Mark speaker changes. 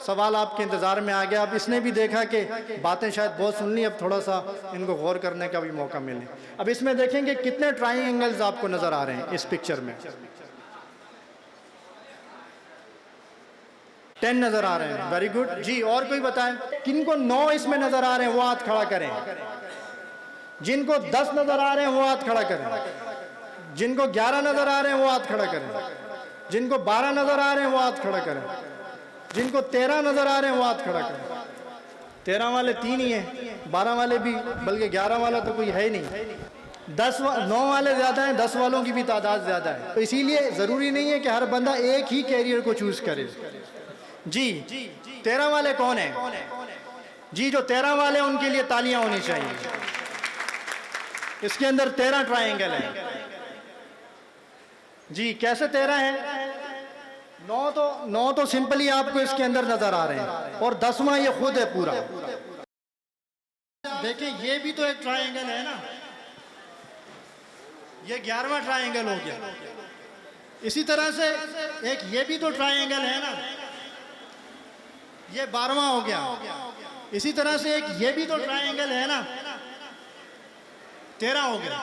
Speaker 1: सवाल आपके इंतज़ार में आ गया। अब इसने भी देखा कि बातें शायद बहुत सुन ली, अब थोड़ा सा इनको गौर करने का भी मौका मिले। अब इसमें देखेंगे कितने ट्रायंगल्स आपको नज़र आ रहे हैं इस पिक्चर में। 10 नज़र आ रहे हैं, वेरी गुड जी। और कोई बताएं किनको 9 इसमें नज़र आ रहे हैं वो हाथ खड़ा करें। जिनको 10 नज़र आ रहे हैं वो हाथ खड़ा करें। जिनको 11 नज़र आ रहे हैं वो हाथ खड़ा करें। जिनको 12 नज़र आ रहे हैं वो हाथ खड़ा करें। जिनको 13 नज़र आ रहे हैं वो हाथ खड़ा करें। 13 वाले 3 ही हैं, 12 वाले भी, बल्कि 11 वाला तो कोई है ही नहीं। 9 वाले ज़्यादा हैं, 10 वालों की भी तादाद ज़्यादा है। तो इसीलिए ज़रूरी नहीं है कि हर बंदा एक ही कैरियर को चूज़ करे। जी 13 वाले कौन है जी? जो 13 वाले उनके लिए तालियां होनी चाहिए। इसके अंदर 13 ट्रायंगल है जी। कैसे 13 है? 9 तो सिंपली आपको इसके अंदर नजर आ रहे हैं, और 10वां ये खुद है पूरा। देखिए ये भी तो एक ट्रायंगल है ना, ये 11वां ट्रायंगल हो गया। इसी तरह से एक ये भी तो ट्रायंगल है ना, ये 12वां हो गया। इसी तरह से एक ये भी तो ट्रायंगल है ना, 13 हो गया।